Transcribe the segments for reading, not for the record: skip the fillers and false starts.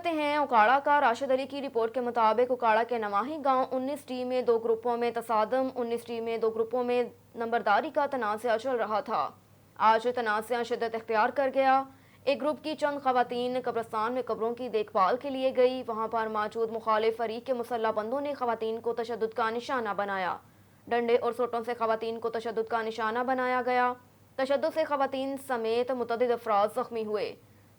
کرتے ہیں اکاڑا کا۔ راشد علی کی رپورٹ کے مطابق اکاڑا کے نواحی گاؤں 19 ٹی میں 2 گروپوں میں تصادم، 19 ٹی میں 2 گروپوں میں نمبرداری کا تنازعہ چل رہا تھا۔ آج تنازعہ شدت اختیار کر گیا۔ ایک گروپ کی چند خواتین قبرستان میں قبروں کی دیکھ بھال کے لیے گئی۔ وہاں پر موجود مخالف فریق کے مسلح بندوں نے خواتین کو تشدد کا نشانہ بنایا۔ ڈنڈے اور سوٹوں سے خواتین کو تشدد کا نشانہ بنایا گیا۔ تشدد سے خواتین سمیت متعدد افراد زخمی ہوئے۔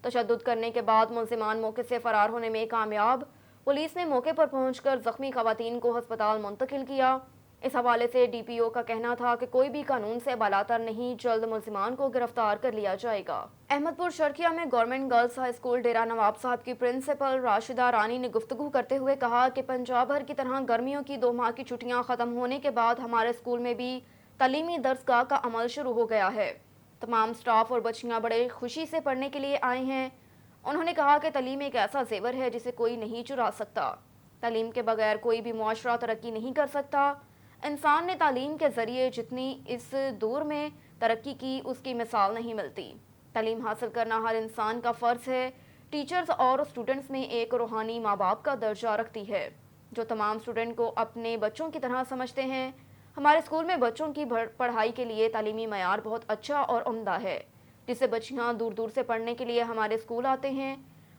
تشدد کرنے کے بعد ملزمان موقع سے فرار ہونے میں کامیاب۔ پولیس نے موقع پر پہنچ کر زخمی خواتین کو ہسپتال منتقل کیا۔ اس حوالے سے ڈی پی او کا کہنا تھا کہ کوئی بھی قانون سے بالاتر نہیں، جلد ملزمان کو گرفتار کر لیا جائے گا۔ احمد پور شرقیہ میں گورنمنٹ گرلز ہائی اسکول ڈیرہ نواب صاحب کی پرنسپل راشدہ رانی نے گفتگو کرتے ہوئے کہا کہ پنجاب بھر کی طرح گرمیوں کی 2 ماہ کی چھٹیاں ختم ہونے کے بعد ہمارے اسکول میں بھی تعلیمی درسگاہ کا عمل شروع ہو گیا ہے۔ تمام سٹاف اور بچیاں بڑے خوشی سے پڑھنے کے لیے آئے ہیں۔ انہوں نے کہا کہ تعلیم ایک ایسا زیور ہے جسے کوئی نہیں چرا سکتا۔ تعلیم کے بغیر کوئی بھی معاشرہ ترقی نہیں کر سکتا۔ انسان نے تعلیم کے ذریعے جتنی اس دور میں ترقی کی، اس کی مثال نہیں ملتی۔ تعلیم حاصل کرنا ہر انسان کا فرض ہے۔ ٹیچرز اور اسٹوڈنٹس میں ایک روحانی ماں باپ کا درجہ رکھتی ہے، جو تمام اسٹوڈنٹ کو اپنے بچوں کی طرح سمجھتے ہیں۔ ہمارے اسکول میں بچوں کی پڑھائی کے لیے تعلیمی معیار بہت اچھا اور عمدہ ہے، جس سے بچیاں دور دور سے پڑھنے کے لیے ہمارے اسکول آتے ہیں۔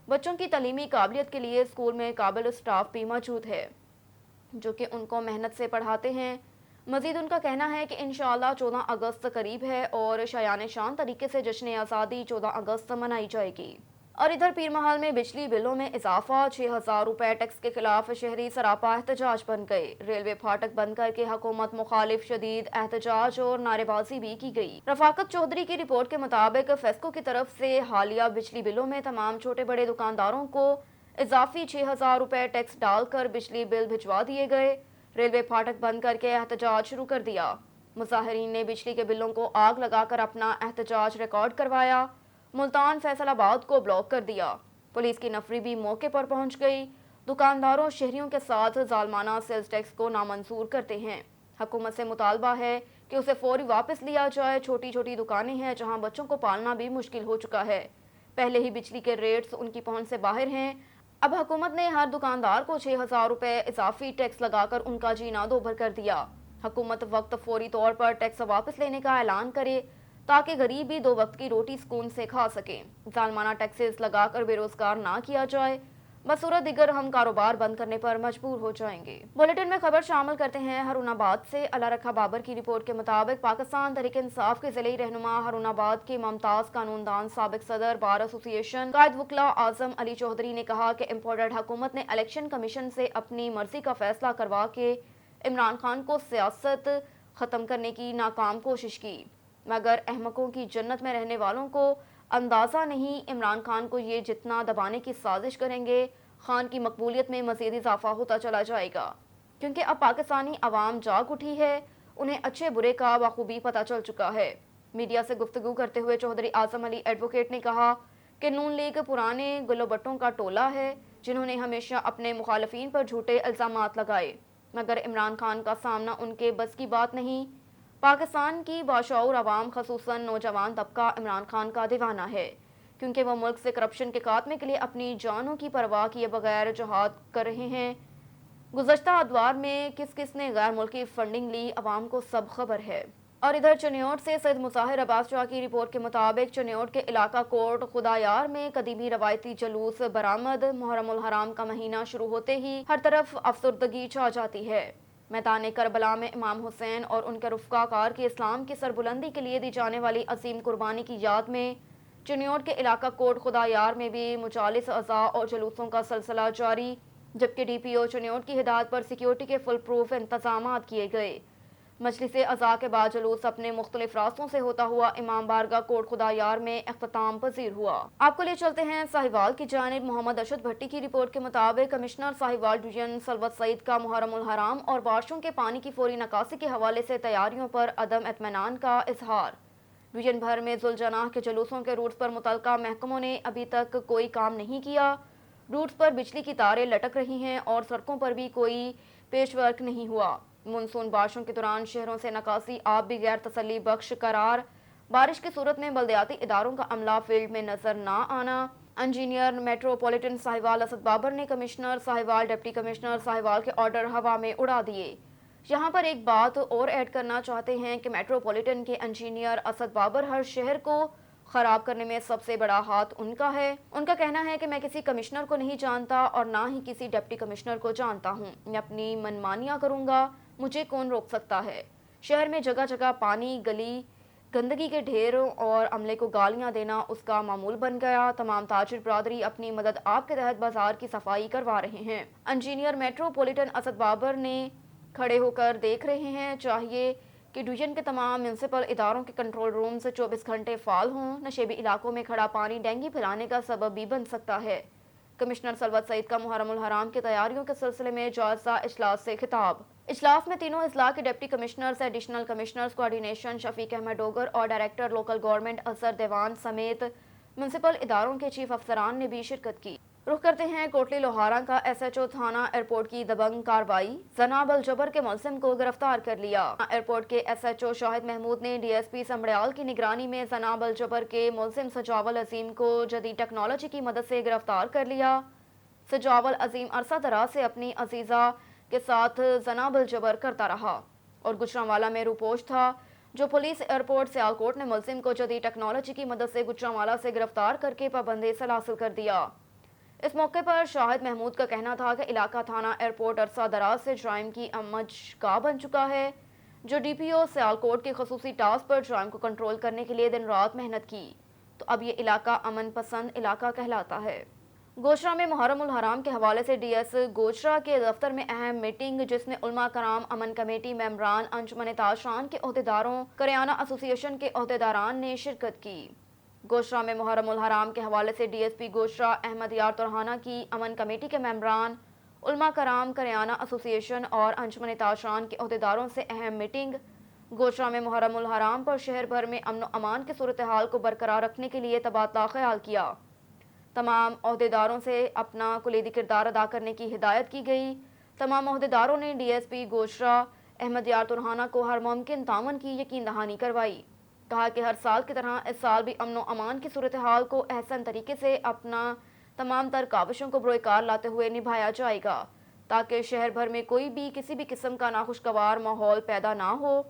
بچوں کی تعلیمی قابلیت کے لیے اسکول میں قابل اسٹاف بھی موجود ہے، جو کہ ان کو محنت سے پڑھاتے ہیں۔ مزید ان کا کہنا ہے کہ انشاءاللہ 14 اگست قریب ہے اور شایان شان طریقے سے جشن آزادی 14 اگست منائی جائے گی۔ اور ادھر پیر محال میں بجلی بلوں میں اضافہ، 6,000 روپے ٹیکس کے خلاف شہری سراپا احتجاج بن گئے۔ ریلوے پھاٹک بند کر کے حکومت مخالف شدید احتجاج اور نعرے بازی بھی کی گئی۔ رفاقت چودھری کی رپورٹ کے مطابق فیسکو کی طرف سے حالیہ بجلی بلوں میں تمام چھوٹے بڑے دکانداروں کو اضافی 6,000 روپے ٹیکس ڈال کر بجلی بل بھجوا دیے گئے۔ ریلوے پھاٹک بند کر کے احتجاج شروع کر دیا۔ مظاہرین نے بجلی کے بلوں کو آگ لگا کر اپنا احتجاج ریکارڈ کروایا۔ ملتان فیصل آباد کو بلاک کر دیا۔ پولیس کی نفری بھی موقع پر پہنچ گئی۔ دکانداروں شہریوں کے ساتھ ظالمانہ سیلز ٹیکس کو نامنظور کرتے ہیں۔ حکومت سے مطالبہ ہے کہ اسے فوری واپس لیا جائے۔ چھوٹی چھوٹی دکانیں ہیں جہاں بچوں کو پالنا بھی مشکل ہو چکا ہے۔ پہلے ہی بجلی کے ریٹس ان کی پہنچ سے باہر ہیں۔ اب حکومت نے ہر دکاندار کو 6,000 روپے اضافی ٹیکس لگا کر ان کا جینا دوبھر کر دیا۔ حکومت وقت فوری طور پر ٹیکس واپس لینے کا اعلان کرے تاکہ غریب بھی 2 وقت کی روٹی سکون سے کھا سکیں۔ ظالمانہ ٹیکسز لگا کر بے روزگار نہ کیا جائے، بصورت دیگر ہم کاروبار بند کرنے پر مجبور ہو جائیں گے۔ بلیٹن میں خبر شامل کرتے ہیں ہارون آباد سے۔ اللہ رکھا بابر کی رپورٹ کے مطابق پاکستان تحریک انصاف کے ضلعی رہنما ہارون آباد کے ممتاز قانون دان سابق صدر بار ایسوسی ایشن قائد وکلاء اعظم علی چودھری نے کہا کہ امپورٹڈ حکومت نے الیکشن کمیشن سے اپنی مرضی کا فیصلہ کروا کے عمران خان کو سیاست ختم کرنے کی ناکام کوشش کی، مگر احمقوں کی جنت میں رہنے والوں کو اندازہ نہیں عمران خان کو یہ جتنا دبانے کی سازش کریں گے، خان کی مقبولیت میں مزید اضافہ ہوتا چلا جائے گا، کیونکہ اب پاکستانی عوام جاگ اٹھی ہے، انہیں اچھے برے کا بخوبی پتہ چل چکا ہے۔ میڈیا سے گفتگو کرتے ہوئے چودھری اعظم علی ایڈوکیٹ نے کہا کہ نون لیگ پرانے گلو بٹوں کا ٹولہ ہے، جنہوں نے ہمیشہ اپنے مخالفین پر جھوٹے الزامات لگائے، مگر عمران خان کا سامنا ان کے بس کی بات نہیں۔ پاکستان کی باشعور عوام خصوصاً نوجوان طبقہ عمران خان کا دیوانہ ہے، کیونکہ وہ ملک سے کرپشن کے خاتمے کے لیے اپنی جانوں کی پرواہ کیے بغیر جہاد کر رہے ہیں۔ گزشتہ ادوار میں کس کس نے غیر ملکی فنڈنگ لی، عوام کو سب خبر ہے۔ اور ادھر چنیوٹ سے سید مظاہر عباس شاہ کی رپورٹ کے مطابق چنیوٹ کے علاقہ کوٹ خدایار میں قدیمی روایتی جلوس برآمد۔ محرم الحرام کا مہینہ شروع ہوتے ہی ہر طرف افسردگی چھا جاتی ہے۔ میدان کربلا میں امام حسین اور ان کے رفقا کار کی اسلام کی سربلندی کے لیے دی جانے والی عظیم قربانی کی یاد میں چنیوٹ کے علاقہ کوٹ خدایار میں بھی مجالس اعضاء اور جلوسوں کا سلسلہ جاری، جبکہ ڈی پی او چنیوٹ کی ہدایت پر سیکیورٹی کے فل پروف انتظامات کیے گئے۔ مجلس اعضاء کے بعد جلوس اپنے مختلف راستوں سے ہوتا ہوا امام بارگاہ کوٹ خدایار میں اختتام پذیر ہوا۔ آپ کو لے چلتے ہیں ساہیوال کی جانب۔ محمد ارشد بھٹی کی رپورٹ کے مطابق کمشنر ساہیوال ڈویژن سلوت سعید کا محرم الحرام اور بارشوں کے پانی کی فوری نکاسی کے حوالے سے تیاریوں پر عدم اطمینان کا اظہار۔ ڈویژن بھر میں ذوالجناح کے جلوسوں کے روٹس پر متعلقہ محکموں نے ابھی تک کوئی کام نہیں کیا۔ روٹس پر بجلی کی تاریں لٹک رہی ہیں اور سڑکوں پر بھی کوئی پیچ ورک نہیں ہوا۔ مونسون بارشوں کے دوران شہروں سے نکاسی آب بھی غیر تسلی بخش قرار۔ بارش کی صورت میں بلدیاتی اداروں کا عملہ فیلڈ میں نظر نہ آنا۔ انجینئر میٹروپولیٹن ساہیوال اسد بابر نے commissioner Sahiwal deputy commissioner Sahiwal کے آرڈر ہوا میں اڑا دیے۔ یہاں پر ایک بات اور ایڈ کرنا چاہتے ہیں کہ میٹروپولیٹن کے انجینئر اسد بابر ہر شہر کو خراب کرنے میں سب سے بڑا ہاتھ ان کا ہے۔ ان کا کہنا ہے کہ میں کسی کمشنر کو نہیں جانتا اور نہ ہی کسی ڈپٹی کمشنر کو جانتا ہوں، میں اپنی منمانیاں کروں گا، مجھے کون روک سکتا ہے۔ شہر میں جگہ جگہ پانی، گلی، گندگی کے ڈھیروں اور عملے کو گالیاں دینا اس کا معمول بن گیا۔ تمام تاجر برادری اپنی مدد آپ کے تحت بازار کی صفائی کروا رہے ہیں۔ انجینئر میٹروپولیٹن اسد بابر نے کھڑے ہو کر دیکھ رہے ہیں، چاہیے کہ ڈویژن کے تمام میونسپل اداروں کے کنٹرول روم سے 24 گھنٹے فعال ہوں۔ نشیبی علاقوں میں کھڑا پانی ڈینگی پھیلانے کا سبب بھی بن سکتا ہے۔ کمشنر سلوت سعید کا محرم الحرام کی تیاریوں کے سلسلے میں جائزہ اجلاس سے خطاب۔ اجلاس میں تینوں اضلاع کے deputy commissioners, additional commissioners coordination Shafiq Ahmad Dogar اور ڈائریکٹر لوکل گورنمنٹ اظہر دیوان سمیت میونسپل اداروں کے چیف افسران نے بھی شرکت کی۔ رخ کرتے ہیں کوٹلی لوہارا کا۔ ایس ایچ او تھانہ ایئرپورٹ کی دبنگ کارروائی، زناب الجبر کے ملزم کو گرفتار کر لیا۔ ایئرپورٹ کے ایس ایچ او شاہد محمود نے ڈی ایس پی سمبڑیال کی نگرانی میں زناب الجبر کے ملزم سجاول عظیم کو جدید ٹیکنالوجی کی مدد سے گرفتار کر لیا۔ سجاول عظیم عرصہ دراز سے اپنی عزیزہ کے ساتھ زناب الجبر کرتا رہا اور گجرانوالہ میں روپوش تھا۔ جو پولیس ایئرپورٹ سیالکوٹ نے ملزم کو جدید ٹیکنالوجی کی مدد سے گجرانوالہ سے گرفتار کر کے پابندی سے حاصل کر دیا۔ اس موقع پر شاہد محمود کا کہنا تھا کہ علاقہ تھانہ ایئرپورٹ عرصہ دراز سے جرائم کی امج گاہ بن چکا ہے۔ جو ڈی پی او سیالکوٹ کی خصوصی ٹاسک پر جرائم کو کنٹرول کرنے کے لیے دن رات محنت کی تو اب یہ علاقہ امن پسند علاقہ کہلاتا ہے۔ گوشرا میں محرم الحرام کے حوالے سے ڈی ایس گوشرا کے دفتر میں اہم میٹنگ، جس میں علماء کرام، امن کمیٹی ممبران، انجمن تاشران کے عہدیداروں، کریانہ ایسوسی ایشن کے عہدیداران نے شرکت کی۔ گوشرا میں محرم الحرام کے حوالے سے ڈی ایس پی گوشرا احمد یار ترہانہ کی امن کمیٹی کے ممبران، علماء کرام، کریانہ ایسوسی ایشن اور انجمن تاشران کے عہدیداروں سے اہم میٹنگ۔ گوشرا میں محرم الحرام پر شہر بھر میں امن و امان کی صورتحال کو برقرار رکھنے کے لیے تبادلہ خیال کیا۔ تمام عہدیداروں سے اپنا کلیدی کردار ادا کرنے کی ہدایت کی گئی۔ تمام عہدیداروں نے ڈی ایس پی گوشرا احمد یار ترہانہ کو ہر ممکن تعاون کی یقین دہانی کروائی۔ کہا کہ ہر سال کی طرح اس سال بھی امن و امان کی صورتحال کو احسن طریقے سے اپنا تمام تر کاوشوں کو بروئے کار لاتے ہوئے نبھایا جائے گا تاکہ شہر بھر میں کوئی بھی کسی بھی قسم کا ناخوشگوار ماحول پیدا نہ ہو۔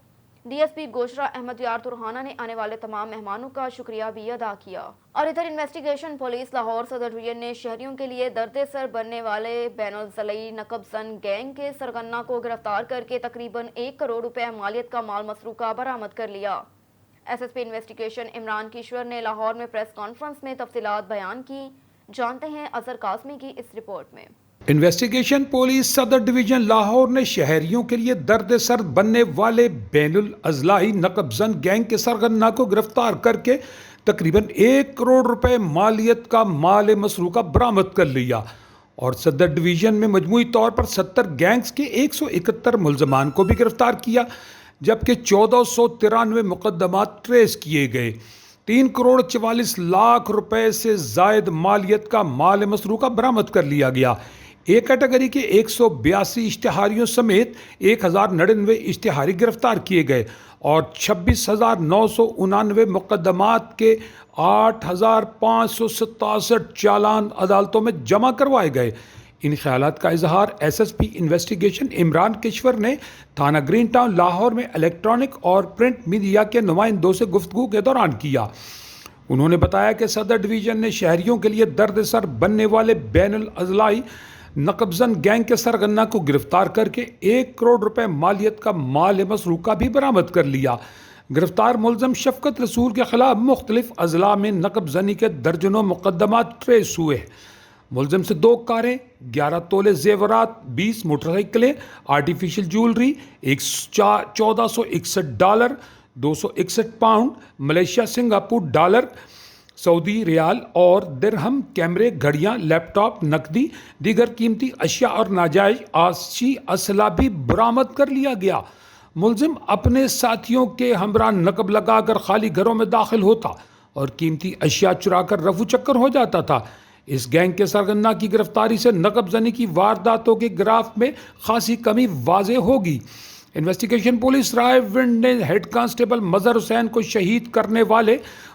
ڈی ایس پی گوشرا احمد یار ترہانہ نے آنے والے تمام مہمانوں کا شکریہ بھی ادا کیا۔ اور ادھر انویسٹیگیشن پولیس لاہور صدر ڈویژن نے شہریوں کے لیے درد سر بننے والے بین الضلعی نقب زن گینگ کے سرغنہ کو گرفتار کر کے تقریباً 1 کروڑ روپے مالیت کا مال مسروقہ برآمد کر لیا۔ S S P investigation Imran Kishwar نے لاہور میں پریس کانفرنس میں تفصیلات بیان کی۔ جانتے ہیں اظہر قاسمی کی اس رپورٹ میں۔ انویسٹیگیشن پولیس صدر ڈویژن لاہور نے شہریوں کے لیے درد سر بننے والے بین الاضلاعی نقب زن گینگ کے سرغنہ کو گرفتار کر کے تقریباً 1 کروڑ روپے مالیت کا مال مسروقہ برآمد کر لیا اور صدر ڈویژن میں مجموعی طور پر 70 گینگز کے 171 ملزمان کو بھی گرفتار کیا، جبکہ 1493 مقدمات ٹریس کیے گئے۔ 3 کروڑ 44 لاکھ روپے سے زائد مالیت کا مال مسروقہ برآمد کر لیا گیا۔ ایک کیٹیگری کے 182 اشتہاریوں سمیت 1099 اشتہاری گرفتار کیے گئے اور 26,999 مقدمات کے 8,567 چالان عدالتوں میں جمع کروائے گئے۔ ان خیالات کا اظہار S S P investigation Imran Kishwar نے تھانہ گرین ٹاؤن لاہور میں الیکٹرانک اور پرنٹ میڈیا کے نمائندوں سے گفتگو کے دوران کیا۔ انہوں نے بتایا کہ صدر ڈویژن نے شہریوں کے لیے درد سر بننے والے بین الاضلاعی نقب زن گینگ کے سرغنہ کو گرفتار کر کے 1 کروڑ روپے مالیت کا مال مسروقہ بھی برآمد کر لیا۔ گرفتار ملزم شفقت رسول کے خلاف مختلف اضلاع میں نقب زنی کے درجنوں مقدمات ٹریس ہوئے۔ ملزم سے 2 کاریں، 11 تولے زیورات، 20 موٹر سائیکلیں، artificial jewellery, 1461 dollar, 261 pound Malaysia Singapore dollar, Saudi ریال اور درہم، کیمرے، گھڑیاں، لیپ ٹاپ، نقدی، دیگر قیمتی اشیاء اور ناجائز آتشی اسلحہ بھی برآمد کر لیا گیا۔ ملزم اپنے ساتھیوں کے ہمراہ نقب لگا کر خالی گھروں میں داخل ہوتا اور قیمتی اشیاء چرا کر رفو چکر ہو جاتا تھا۔ اس گینگ کے سرغنہ کی گرفتاری سے نقب زنی کی وارداتوں کے گراف میں خاصی کمی واضح ہوگی۔ انویسٹیگیشن پولیس رائے ونڈ نے ہیڈ کانسٹیبل مظہر حسین کو شہید کرنے والے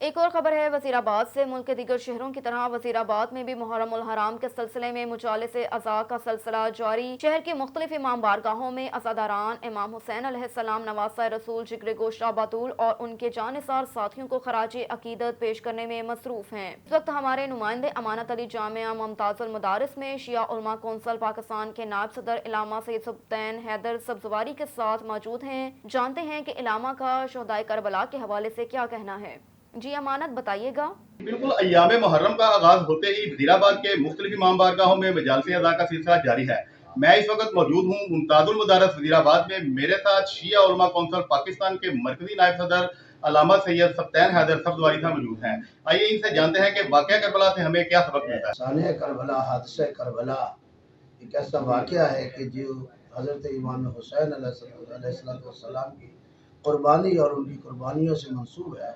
ایک اور خبر ہے وزیرآباد سے۔ ملک کے دیگر شہروں کی طرح وزیرآباد میں بھی محرم الحرام کے سلسلے میں مجالس عزا کا سلسلہ جاری۔ شہر کی مختلف امام بارگاہوں میں عزاداران امام حسین علیہ السلام نواسہ رسول جگر گوشہ بطول اور ان کے جانثار ساتھیوں کو خراج عقیدت پیش کرنے میں مصروف ہیں۔ اس وقت ہمارے نمائندے امانت علی جامعہ ممتاز المدارس میں شیعہ علماء کونسل پاکستان کے نائب صدر علامہ سید سبطین حیدر سبزواری کے ساتھ موجود ہیں۔ جانتے ہیں کہ علامہ کا شہدائے کربلا کے حوالے سے کیا کہنا ہے۔ جی امانت بتائیے گا۔ بالکل ایام محرم کا آغاز ہوتے ہی وزیرآباد کے مختلف امام بارگاہوں میں مجالس اذا کا سلسلہ جاری ہے۔ میں اس وقت موجود ہوں ممتاز المدارس وزیرآباد میں۔ میرے ساتھ شیعہ علماء کونسل پاکستان کے مرکزی نائب صدر علامہ سید سبطین حیدر سبزواری صاحب موجود ہیں۔ آئیے ان سے جانتے ہیں کہ واقعہ کربلا سے ہمیں کیا سبق ملتا ہے۔ سانحہ کربلا، حادثہ کربلا ایک ایسا واقعہ ہے کہ جو حضرت امام حسین علیہ السلام کی قربانی اور ان کی قربانیوں سے منسوب ہے،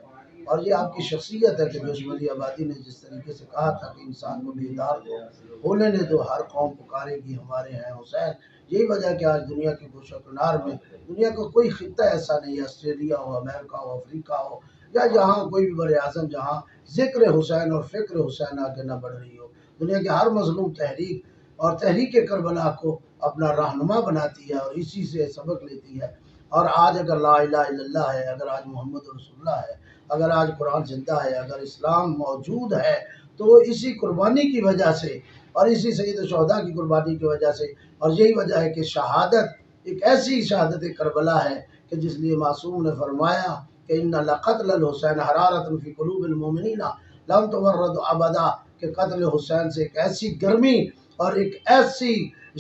اور یہ آپ کی شخصیت ہے کہ جوشم علی آبادی نے جس طریقے سے کہا تھا کہ انسان کو بیدار دو، ہونے نے دو، ہر قوم پکارے گی ہمارے ہیں حسین۔ یہی وجہ ہے کہ آج دنیا کے گوشہ کنار میں دنیا کا کوئی خطہ ایسا نہیں ہے، آسٹریلیا ہو، امریکہ ہو، افریقہ ہو، یا جہاں کوئی بھی بر اعظم جہاں ذکر حسین اور فکر حسین آگے نہ بڑھ رہی ہو۔ دنیا کے ہر مظلوم تحریک اور تحریک کربلا کو اپنا رہنما بناتی ہے اور اسی سے سبق لیتی ہے۔ اور آج اگر لا الہ الا اللہ ہے، اگر آج محمد رسول اللہ ہے، اگر آج قرآن زندہ ہے، اگر اسلام موجود ہے، تو اسی قربانی کی وجہ سے اور اسی سید الشہداء کی قربانی کی وجہ سے، اور یہی وجہ ہے کہ شہادت ایک ایسی شہادت کربلا ہے کہ جس لیے معصوم نے فرمایا کہ ان لقتل الحسین حرارۃ فی قلوب المؤمنین لن تورد ابدا، کہ قتل حسین سے ایک ایسی گرمی اور ایک ایسی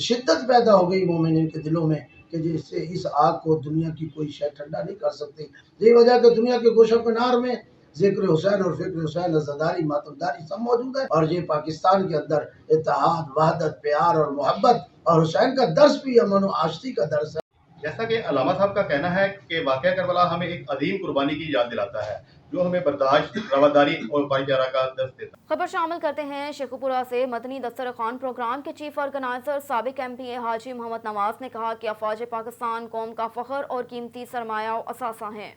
شدت پیدا ہو گئی مومنین کے دلوں میں کہ جس سے اس آگ کو دنیا کی کوئی شے ٹھنڈا نہیں کر سکتی۔ یہی وجہ ہے کہ دنیا کے گوشہ کنار میں ذکر حسین اور فکر حسین، عزاداری، ماتمداری سب موجود ہے، اور یہ پاکستان کے اندر اتحاد، وحدت، پیار اور محبت اور حسین کا درس بھی امن و آشتی کا درس ہے۔ جیسا کہ علامہ صاحب کا کہنا ہے کہ واقعہ کربلا ہمیں ایک عظیم قربانی کی یاد دلاتا ہے جو ہمیں برداشت، رواداری اور بھائی چارہ کا درس دیتا ہے۔ خبر شامل کرتے ہیں شیخو پورہ سے۔ مدنی دسترخوان پروگرام کے چیف آرگنائزر سابق ایم پی اے حاجی محمد نواز نے کہا کہ افواج پاکستان قوم کا فخر اور قیمتی سرمایہ و اثاثہ ہیں،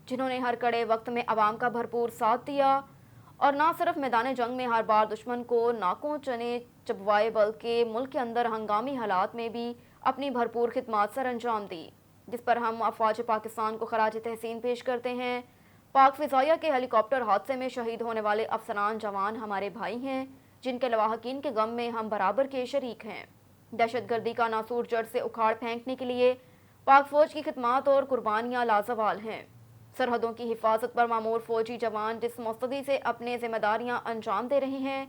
جنہوں نے ہر کڑے وقت میں عوام کا بھرپور ساتھ دیا اور نہ صرف میدان جنگ میں ہر بار دشمن کو ناکوں چنے چبوائے بلکہ ملک کے اندر ہنگامی حالات میں بھی اپنی بھرپور خدمات سر انجام دی، جس پر ہم افواج پاکستان کو خراج تحسین پیش کرتے ہیں۔ پاک فضائیہ کے ہیلی کاپٹر حادثے میں شہید ہونے والے افسران جوان ہمارے بھائی ہیں، جن کے لواحقین کے غم میں ہم برابر کے شریک ہیں۔ دہشت گردی کا ناسور جڑ سے اکھاڑ پھینکنے کے لیے پاک فوج کی خدمات اور قربانیاں لازوال ہیں۔ سرحدوں کی حفاظت پر مامور فوجی جوان جس مستعدی سے اپنے ذمہ داریاں انجام دے رہے ہیں،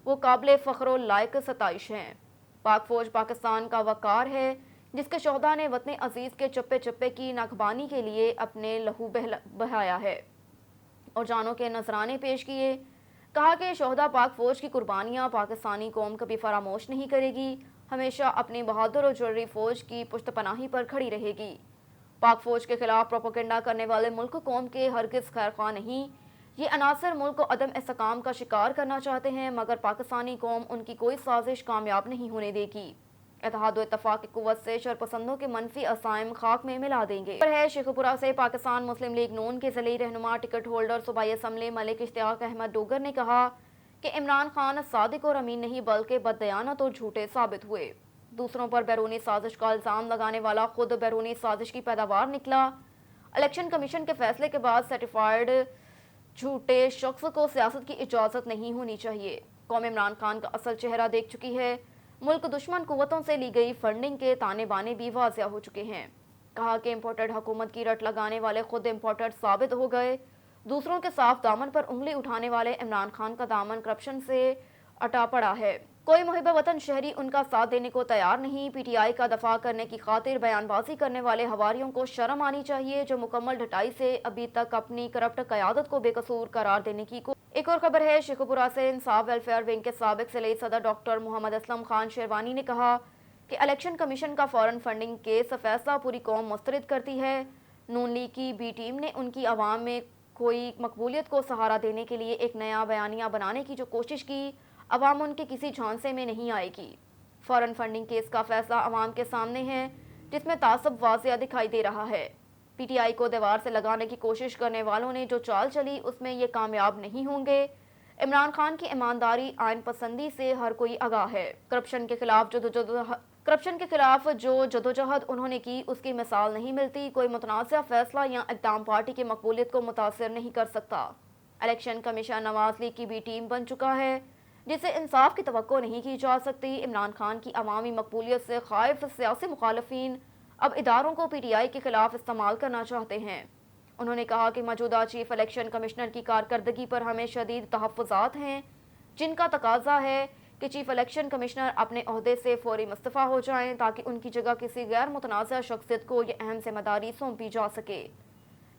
وہ قابل فخر و لائق ستائش ہیں۔ پاک فوج پاکستان کا وقار ہے، جس کے شہداء نے وطن عزیز کے چپے چپے کی نگہبانی کے لیے اپنے لہو بہایا ہے اور جانوں کے نذرانے پیش کیے۔ کہا کہ شہداء پاک فوج کی قربانیاں پاکستانی قوم کبھی فراموش نہیں کرے گی، ہمیشہ اپنی بہادر اور جرری فوج کی پشت پناہی پر کھڑی رہے گی۔ پاک فوج کے خلاف پروپیگنڈا کرنے والے ملک قوم کے ہرگز خیر خواہ نہیں۔ یہ عناصر ملک کو عدم استحکام کا شکار کرنا چاہتے ہیں، مگر پاکستانی قوم ان کی کوئی سازش کامیاب نہیں ہونے دے گی۔ اتحاد و اتفاق کی قوت سے شرپسندوں کے منفی عزائم خاک میں ملا دیں گے۔ ہے شیخو پورہ سے پاکستان مسلم لیگ نون کے ضلعی رہنما ٹکٹ ہولڈر صوبائی اسمبلی ملک اشتیاق احمد ڈوگر نے کہا کہ عمران خان صادق اور امین نہیں بلکہ بددیانت اور جھوٹے ثابت ہوئے۔ دوسروں پر بیرونی سازش کا الزام لگانے والا خود بیرونی سازش کی پیداوار نکلا۔ الیکشن کمیشن کے فیصلے کے بعد سرٹیفائیڈ جھوٹے شخص کو سیاست کی اجازت نہیں ہونی چاہیے۔ قوم عمران خان کا اصل چہرہ دیکھ چکی ہے۔ ملک دشمن قوتوں سے لی گئی فنڈنگ کے تانے بانے بھی واضح ہو چکے ہیں۔ کہا کہ امپورٹڈ حکومت کی رٹ لگانے والے خود امپورٹڈ ثابت ہو گئے۔ دوسروں کے صاف دامن پر انگلی اٹھانے والے عمران خان کا دامن کرپشن سے اٹا پڑا ہے۔ کوئی محب وطن شہری ان کا ساتھ دینے کو تیار نہیں۔ پی ٹی آئی کا دفاع کرنے کی خاطر بیان بازی کرنے والے حواریوں کو شرم آنی چاہیے، جو مکمل ڈٹائی سے ابھی تک اپنی کرپٹ قیادت کو بے قصور قرار دینے کی ایک اور خبر ہے شیخو پورہ سے۔ انصاف ویلفیئر ونگ کے سابق ضلعی صدر ڈاکٹر محمد اسلم خان شیروانی نے کہا کہ الیکشن کمیشن کا فورن فنڈنگ کیس فیصلہ پوری قوم مسترد کرتی ہے۔ نون لیگ کی بی ٹیم نے ان کی عوام میں کوئی مقبولیت کو سہارا دینے کے لیے ایک نیا بیانیہ بنانے کی جو کوشش کی، عوام ان کے کسی جھانسے میں نہیں آئے گی۔ فورن فنڈنگ کیس کا فیصلہ عوام کے سامنے ہے، جس میں تعصب واضح دکھائی دے رہا ہے۔ PTI کو دیوار سے لگانے کی کوشش کرنے والوں نے جو چال چلی اس میں یہ کامیاب نہیں ہوں گے۔ عمران خان کی ایمانداری آئین پسندی سے ہر کوئی آگاہ ہے۔ کرپشن کے خلاف جو جدوجہد انہوں نے کی اس کی مثال نہیں ملتی۔ کوئی متنازع فیصلہ یا اقدام پارٹی کی مقبولیت کو متاثر نہیں کر سکتا۔ الیکشن کمیشن نواز لیگ کی بھی ٹیم بن چکا ہے جس سے انصاف کی توقع نہیں کی جا سکتی۔ عمران خان کی عوامی مقبولیت سے خائف سیاسی مخالفین اب اداروں کو PTI کے خلاف استعمال کرنا چاہتے ہیں۔ انہوں نے کہا کہ موجودہ چیف الیکشن کمشنر کی کارکردگی پر ہمیں شدید تحفظات ہیں، جن کا تقاضا ہے کہ چیف الیکشن کمشنر اپنے عہدے سے فوری مستعفی ہو جائیں تاکہ ان کی جگہ کسی غیر متنازع شخصیت کو یہ اہم ذمہ داری سونپی جا سکے۔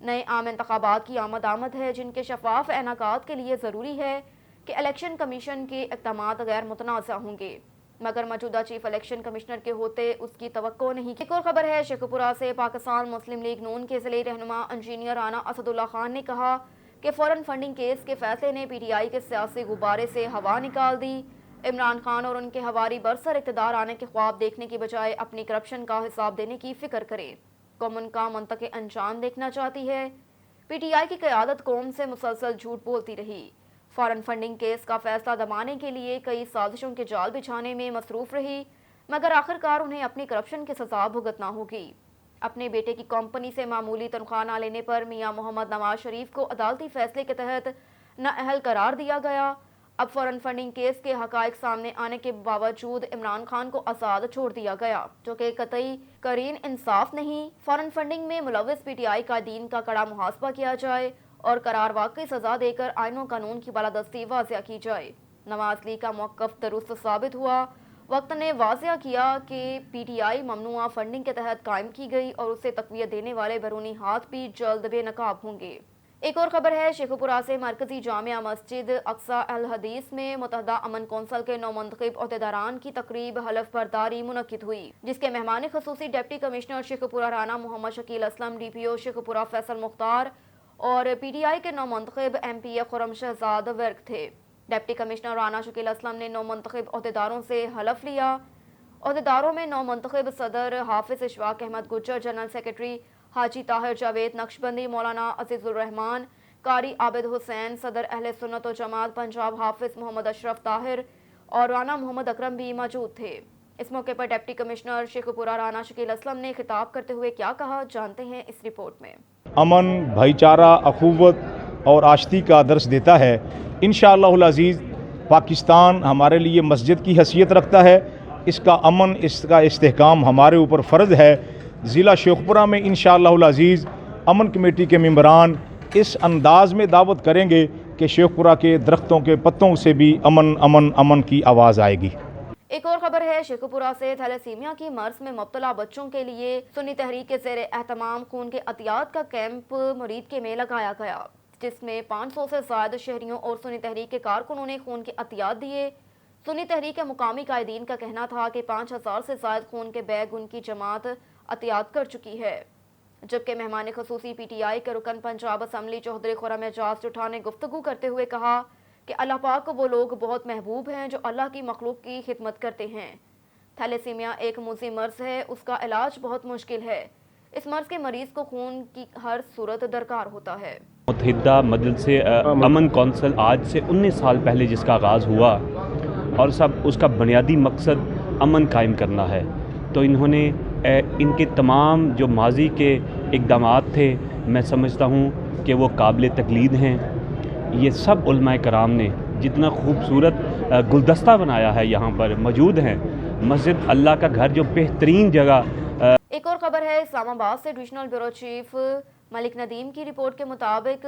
نئے عام انتخابات کی آمد ہے جن کے شفاف انعقاد کے لیے ضروری ہے کہ الیکشن کمیشن کے اقدامات غیر متنازع ہوں گے، مگر موجودہ چیف الیکشن کمشنر کے ہوتے اس کی توقع نہیں۔ ایک اور خبر ہے شیخ پورہ سے۔ پاکستان مسلم لیگ نون کے ضلعی رہنما انجینئر رانا اسد اللہ خان نے کہا کہ فورن فنڈنگ کیس کے فیصلے نے PTI کے سیاسی غبارے سے ہوا نکال دی۔ عمران خان اور ان کے ہواری برسر اقتدار آنے کے خواب دیکھنے کی بجائے اپنی کرپشن کا حساب دینے کی فکر کرے۔ قوم ان کا منطقی انجام دیکھنا چاہتی ہے۔ PTI کی قیادت قوم سے مسلسل جھوٹ بولتی رہی، فارن فنڈنگ کیس کا فیصلہ دبانے کے لیے کئی سازشوں کے جال بچھانے میں مصروف رہی، مگر آخرکار انہیں اپنی کرپشن کی سزا بھگتنا ہوگی۔ اپنے بیٹے کی کمپنی سے معمولی تنخواہ نہ لینے پر میاں محمد نواز شریف کو عدالتی فیصلے کے تحت نااہل قرار دیا گیا۔ اب فارن فنڈنگ کیس کے حقائق سامنے آنے کے باوجود عمران خان کو آزاد چھوڑ دیا گیا، جو کہ قطعی قرین انصاف نہیں۔ فارن فنڈنگ میں ملوث PTI قائدین کا کڑا محاسبہ کیا جائے اور قرار واقعی سزا دے کر آئین و قانون کی بالادستی واضح کی جائے۔ نواز لیگ کا موقف درست ثابت ہوا۔ وقت نے واضح کیا کہ PTI ممنوعہ فنڈنگ کے تحت قائم کی گئی اور اسے تقویت دینے والے بیرونی ہاتھ بھی جلد بے نقاب ہوں گے۔ ایک اور خبر ہے شیخ پورہ سے۔ مرکزی جامع مسجد اقصی الحدیث میں متحدہ امن کونسل کے نومنتخب عہدیداران کی تقریب حلف برداری منعقد ہوئی، جس کے مہمان خصوصی ڈپٹی کمشنر شیخ پورہ رانا محمد شکیل اسلم، DPO شیخ پورہ فیصل مختار اور PTI کے نومنتخب MPA خرم شہزاد ورک تھے۔ ڈپٹی کمشنر رانا شکیل اسلم نے نومنتخب عہدیداروں سے حلف لیا۔ عہدیداروں میں نومنتخب صدر حافظ اشفاق احمد گجر، جنرل سیکرٹری حاجی طاہر جاوید نقشبندی، مولانا عزیز الرحمان، قاری عابد حسین، صدر اہل سنت و جماعت پنجاب حافظ محمد اشرف طاہر اور رانا محمد اکرم بھی موجود تھے۔ اس موقع پر ڈپٹی کمشنر شیخ پورہ رانا شکیل اسلم نے خطاب کرتے ہوئے کیا کہا، جانتے ہیں اس رپورٹ میں۔ امن، بھائی چارہ، اخوت اور آشتی کا درس دیتا ہے۔ انشاءاللہ العزیز پاکستان ہمارے لیے مسجد کی حیثیت رکھتا ہے۔ اس کا امن، اس کا استحکام ہمارے اوپر فرض ہے۔ ضلع شیخ پورہ میں انشاءاللہ العزیز امن کمیٹی کے ممبران اس انداز میں دعوت کریں گے کہ شیخ پورہ کے درختوں کے پتوں سے بھی امن امن امن کی آواز آئے گی۔ ایک اور خبر ہے شیخ پورہ سے۔ تھیلیسیمیا کی مرض میں مبتلا بچوں کے لیے سنی تحریک کے زیر اہتمام خون کے عطیات کا کیمپ مرید میں لگایا گیا، جس میں 500 سے زائد شہریوں اور سنی تحریک کے کارکنوں نے خون کے عطیات دیے۔ سنی تحریک کے مقامی قائدین کا کہنا تھا کہ 5000 سے زائد خون کے بیگ ان کی جماعت عطیات کر چکی ہے، جبکہ مہمان خصوصی PTI کے رکن پنجاب اسمبلی چودھری خرم اعجاز چٹھا نے گفتگو کرتے ہوئے کہا کہ اللہ پاک کو وہ لوگ بہت محبوب ہیں جو اللہ کی مخلوق کی خدمت کرتے ہیں۔ تھیلیسیمیا ایک مزمن مرض ہے، اس کا علاج بہت مشکل ہے۔ اس مرض کے مریض کو خون کی ہر صورت درکار ہوتا ہے۔ متحدہ مجلس امن کونسل آج سے 19 سال پہلے جس کا آغاز ہوا اور اس کا بنیادی مقصد امن قائم کرنا ہے، تو انہوں نے ان کے تمام جو ماضی کے اقدامات تھے، میں سمجھتا ہوں کہ وہ قابل تقلید ہیں۔ یہ سب علماء کرام نے جتنا خوبصورت گلدستہ بنایا ہے یہاں پر موجود ہیں۔ مسجد اللہ کا گھر جو بہترین جگہ۔ ایک اور خبر ہے اسلام آباد سے۔ ڈویژنل بیورو چیف ملک ندیم کی رپورٹ کے مطابق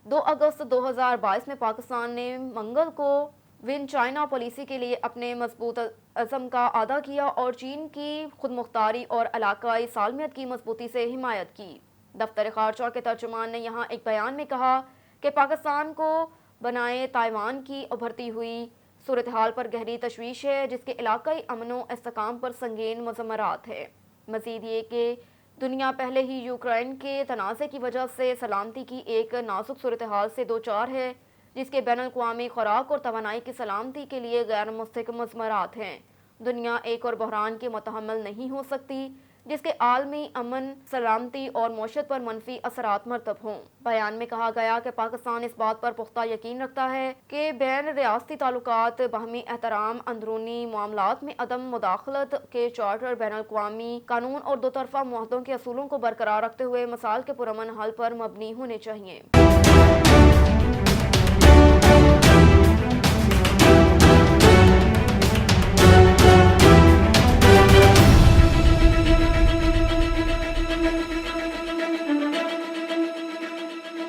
2 اگست 2022 میں پاکستان نے منگل کو ون چائنا پالیسی کے لیے اپنے مضبوط عزم کا اعادہ کیا اور چین کی خود مختاری اور علاقائی سالمیت کی مضبوطی سے حمایت کی۔ دفتر خارجہ کے ترجمان نے یہاں ایک بیان میں کہا کہ پاکستان کو بنائے تائیوان کی ابھرتی ہوئی صورتحال پر گہری تشویش ہے، جس کے علاقائی امن و استحکام پر سنگین مضمرات ہے۔ مزید یہ کہ دنیا پہلے ہی یوکرائن کے تنازع کی وجہ سے سلامتی کی ایک نازک صورتحال سے دوچار ہے، جس کے بین الاقوامی خوراک اور توانائی کی سلامتی کے لیے غیر مستحکم مضمرات ہیں۔ دنیا ایک اور بحران کے متحمل نہیں ہو سکتی جس کے عالمی امن، سلامتی اور معیشت پر منفی اثرات مرتب ہوں۔ بیان میں کہا گیا کہ پاکستان اس بات پر پختہ یقین رکھتا ہے کہ بین ریاستی تعلقات، باہمی احترام، اندرونی معاملات میں عدم مداخلت کے چارٹر، بین الاقوامی قانون اور دو طرفہ معاہدوں کے اصولوں کو برقرار رکھتے ہوئے مسائل کے پرامن حل پر مبنی ہونے چاہیے۔